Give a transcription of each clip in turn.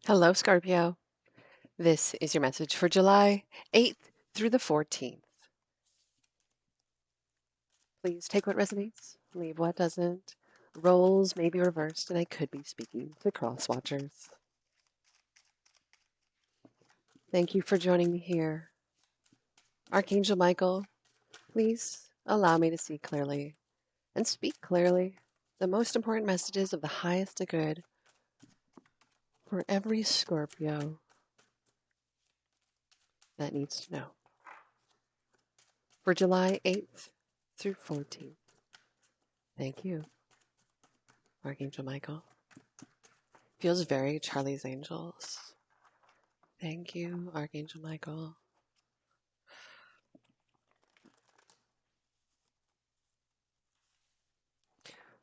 Hello, Scorpio. This is your message for July 8th through the 14th. Please take what resonates, leave what doesn't. Roles may be reversed, and I could be speaking to cross watchers. Thank you for joining me here. Archangel Michael, please allow me to see clearly and speak clearly the most important messages of the highest good for every Scorpio that needs to know. For July 8th through 14th. Thank you, Archangel Michael. Feels very Charlie's Angels. Thank you, Archangel Michael.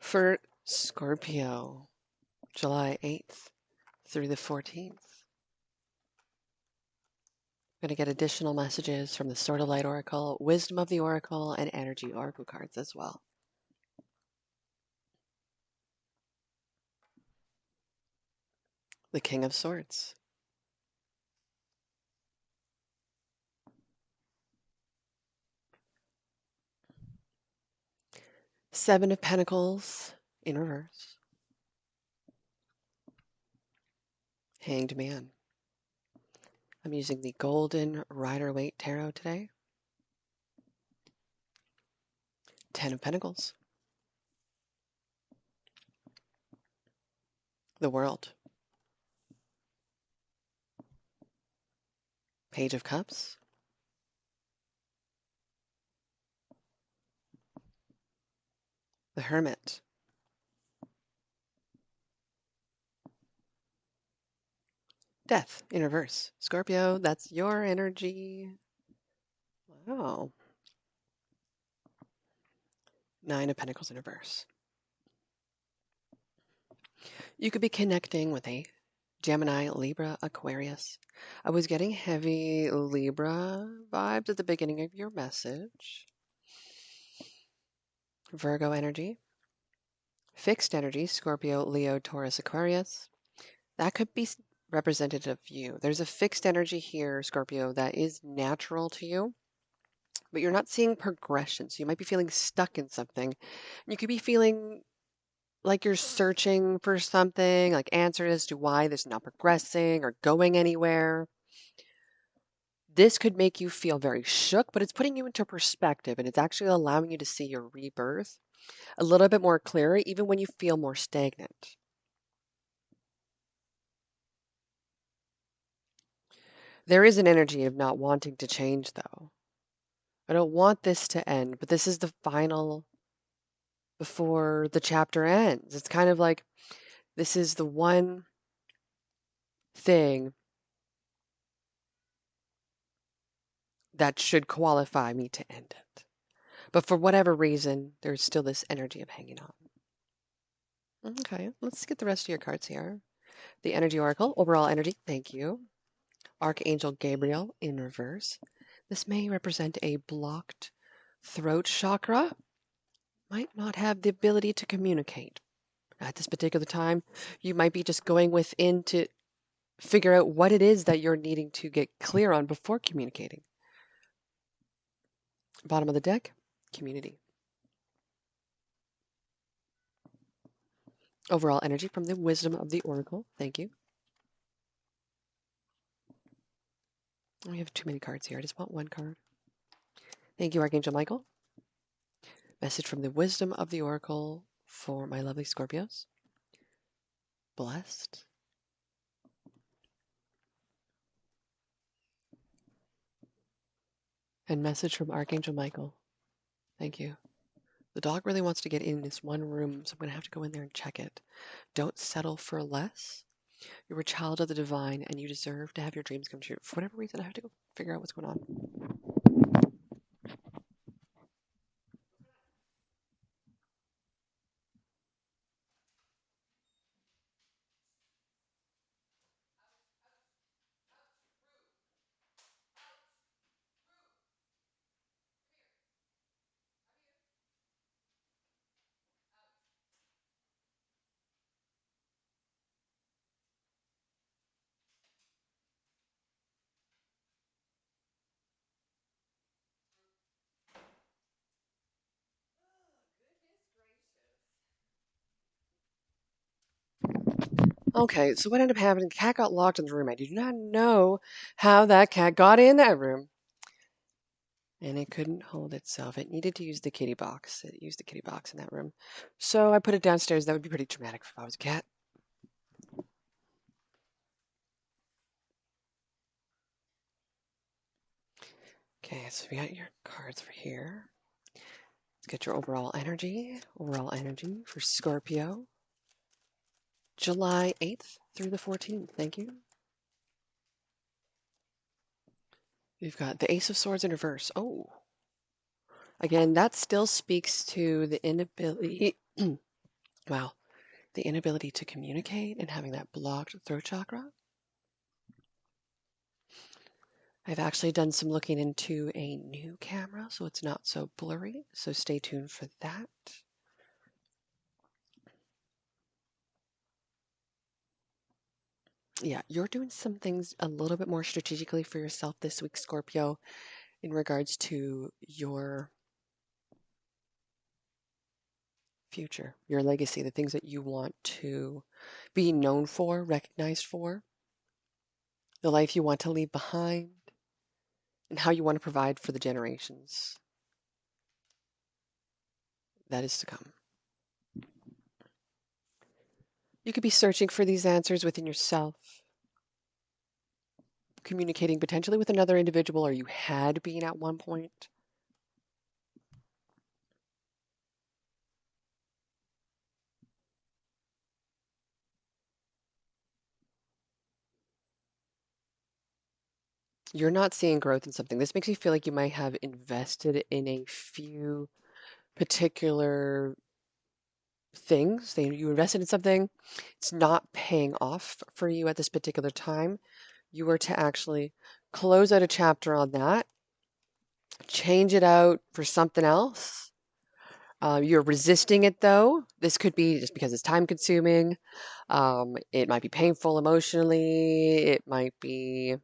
For Scorpio, July 8th through the 14th. I'm going to get additional messages from the Sword of Light Oracle, Wisdom of the Oracle, and Energy Oracle cards as well. The King of Swords. Seven of Pentacles in reverse. Hanged Man. I'm using the Golden Rider-Waite Tarot today. Ten of Pentacles. The World. Page of Cups. The Hermit. Death in reverse. Scorpio, that's your energy. Wow. Nine of Pentacles in reverse. You could be connecting with a Gemini, Libra, Aquarius. I was getting heavy Libra vibes at the beginning of your message. Virgo energy. Fixed energy, Scorpio, Leo, Taurus, Aquarius. That could be representative of you. There's a fixed energy here, Scorpio, that is natural to you, but you're not seeing progression. So you might be feeling stuck in something. You could be feeling like you're searching for something, like answers as to why this is not progressing or going anywhere. This could make you feel very shook, but it's putting you into perspective and it's actually allowing you to see your rebirth a little bit more clearly, even when you feel more stagnant. There is an energy of not wanting to change, though. I don't want this to end, but this is the final before the chapter ends. It's kind of like this is the one thing that should qualify me to end it. But for whatever reason, there's still this energy of hanging on. Okay, let's get the rest of your cards here. The Energy Oracle, overall energy, thank you. Archangel Gabriel in reverse. This may represent a blocked throat chakra. Might not have the ability to communicate. At this particular time, you might be just going within to figure out what it is that you're needing to get clear on before communicating. Bottom of the deck, community. Overall energy from the Wisdom of the Oracle. Thank you. We have too many cards here. I just want one card. Thank you, Archangel Michael. Message from the Wisdom of the Oracle for my lovely Scorpios. Blessed. And message from Archangel Michael. Thank you. The dog really wants to get in this one room, so I'm going to have to go in there and check it. Don't settle for less. You're a child of the divine, and you deserve to have your dreams come true. For whatever reason, I have to go figure out what's going on. Okay, so what ended up happening? The cat got locked in the room. I do not know how that cat got in that room. And it couldn't hold itself. It needed to use the kitty box. It used the kitty box in that room. So I put it downstairs. That would be pretty traumatic if I was a cat. Okay, so we got your cards for here. Let's get your overall energy. Overall energy for Scorpio. July 8th through the 14th. Thank you. We've got the Ace of Swords in reverse. Oh, again, that still speaks to the inability, wow, the inability to communicate and having that blocked throat chakra. I've actually done some looking into a new camera, so it's not so blurry. So stay tuned for that. Yeah, you're doing some things a little bit more strategically for yourself this week, Scorpio, in regards to your future, your legacy, the things that you want to be known for, recognized for, the life you want to leave behind, and how you want to provide for the generations that is to come. You could be searching for these answers within yourself, communicating potentially with another individual, or you had been at one point. You're not seeing growth in something. This makes me feel like you might have invested in a few particular things. You invested in something, it's not paying off for you at this particular time. You were to actually close out a chapter on that, change it out for something else. You're resisting it though. This could be just because it's time consuming. It might be painful emotionally. It might be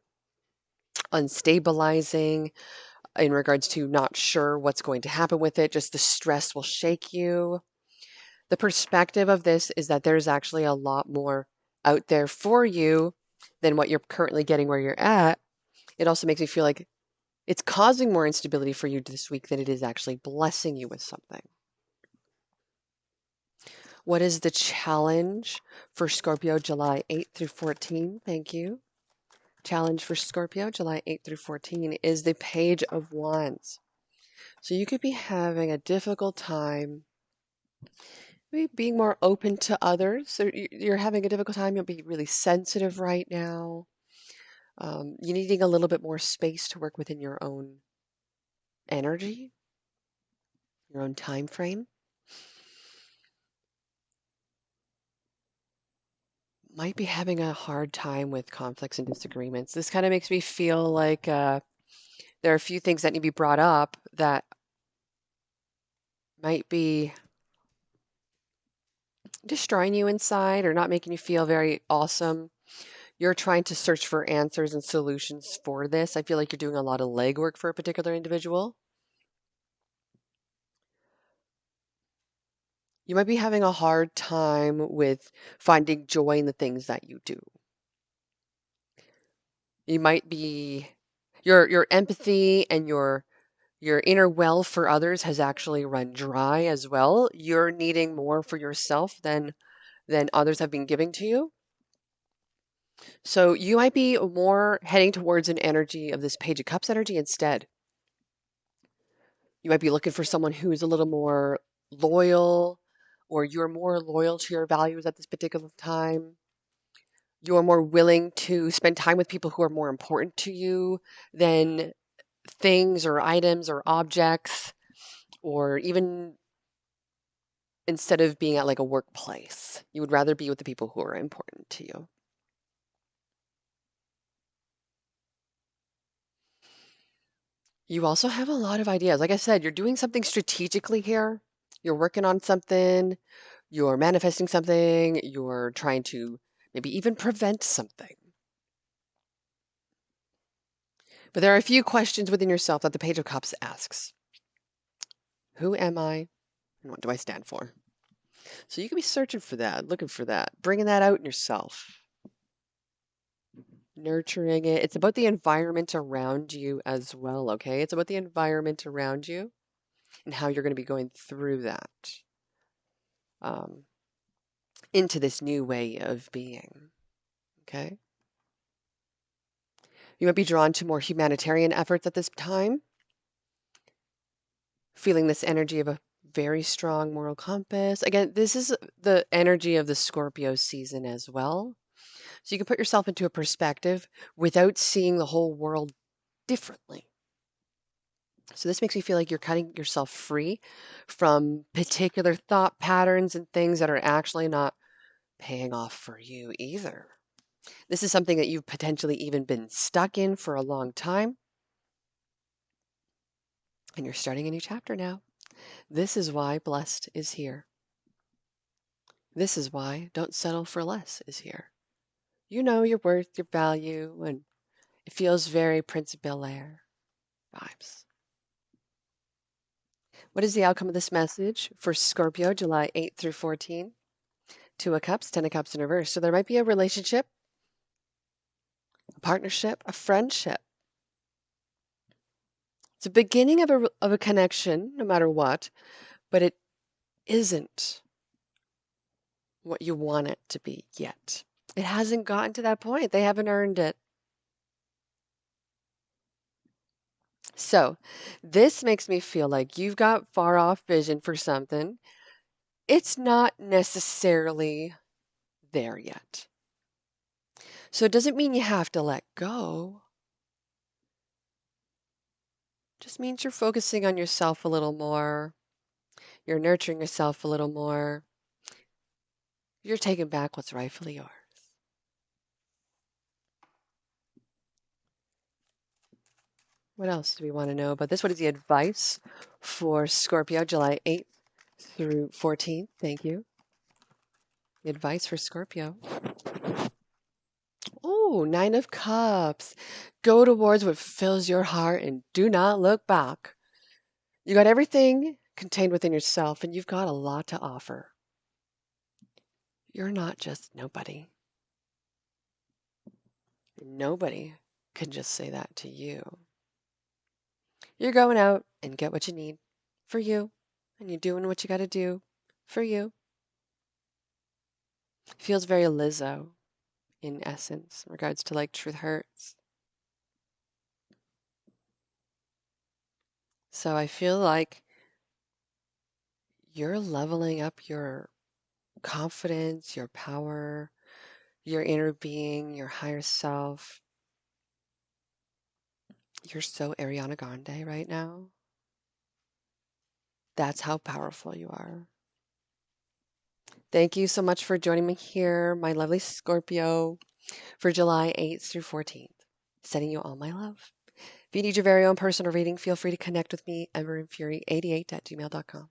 unstabilizing in regards to not sure what's going to happen with it. Just the stress will shake you. The perspective of this is that there's actually a lot more out there for you than what you're currently getting where you're at. It also makes me feel like it's causing more instability for you this week than it is actually blessing you with something. What is the challenge for Scorpio July 8th through 14? Thank you. Challenge for Scorpio July 8th through 14 is the Page of Wands. So you could be having a difficult time maybe being more open to others. Or you're having a difficult time. You'll be really sensitive right now. You're needing a little bit more space to work within your own energy, your own time frame. Might be having a hard time with conflicts and disagreements. This kind of makes me feel like there are a few things that need to be brought up that might be destroying you inside or not making you feel very awesome. You're trying to search for answers and solutions for this. I feel like you're doing a lot of legwork for a particular individual. You might be having a hard time with finding joy in the things that you do. You might be your empathy and your inner well for others has actually run dry as well. You're needing more for yourself than others have been giving to you. So you might be more heading towards an energy of this Page of Cups energy instead. You might be looking for someone who is a little more loyal, or you're more loyal to your values at this particular time. You're more willing to spend time with people who are more important to you than things or items or objects, or even instead of being at like a workplace, you would rather be with the people who are important to you. You also have a lot of ideas. Like I said, you're doing something strategically here. You're working on something, you're manifesting something, you're trying to maybe even prevent something. But there are a few questions within yourself that the Page of Cups asks. Who am I and what do I stand for? So you can be searching for that, looking for that, bringing that out in yourself, nurturing it. It's about the environment around you as well, okay? It's about the environment around you and how you're going to be going through that um, into this new way of being, okay? You might be drawn to more humanitarian efforts at this time, feeling this energy of a very strong moral compass. Again, this is the energy of the Scorpio season as well. So you can put yourself into a perspective without seeing the whole world differently. So this makes me feel like you're cutting yourself free from particular thought patterns and things that are actually not paying off for you either. This is something that you've potentially even been stuck in for a long time, and you're starting a new chapter now. This is why Blessed is here. This is why Don't Settle for Less is here. You know your worth, your value, and it feels very Prince Bel-Air vibes. What is the outcome of this message for Scorpio, July 8th through 14? Two of Cups, Ten of Cups in reverse. So there might be a relationship, a partnership, a friendship. It's a beginning of a connection, no matter what, but it isn't what you want it to be yet. It hasn't gotten to that point. They haven't earned it. So this makes me feel like you've got far off vision for something. It's not necessarily there yet. So it doesn't mean you have to let go. It just means you're focusing on yourself a little more. You're nurturing yourself a little more. You're taking back what's rightfully yours. What else do we want to know about this? What is the advice for Scorpio, July 8th through 14th? Thank you. The advice for Scorpio. Oh, Nine of Cups. Go towards what fills your heart and do not look back. You got everything contained within yourself, and you've got a lot to offer. You're not just nobody. Nobody can just say that to you. You're going out and get what you need for you, and you're doing what you got to do for you. Feels very Lizzo in essence in regards to like truth hurts. So I feel like you're leveling up your confidence, your power, your inner being, your higher self. You're so Ariana Grande right now. That's how powerful you are. Thank you so much for joining me here, my lovely Scorpio, for July 8th through 14th. Sending you all my love. If you need your very own personal reading, feel free to connect with me, EmerinFury88 at gmail.com.